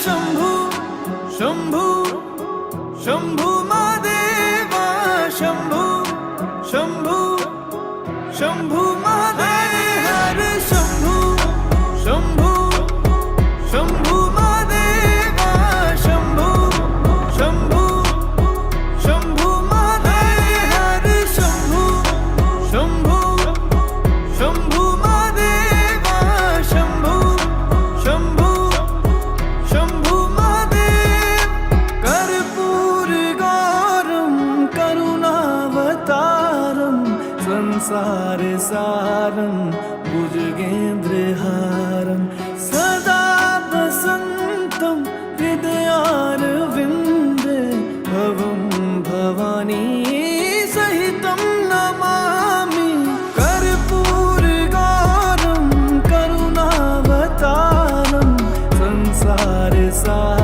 शंभू शंभू शंभू महादेवा शंभू शंभू शंभू महादेव हर शंभू शंभू शंभू महादेवा शंभू शंभू शंभू महादेव हर शंभू शंभू शंभू महादेवा शंभू शंभू शंभू महादेव कर्पूर गौरम करुणावतारम संसार सारम भुजगेन्द्रहारम सदा वसन्तं हृदयारविन्दे भवं भवानी सहितं नमामि कर्पूरगौरं करुणावतारं संसार सारं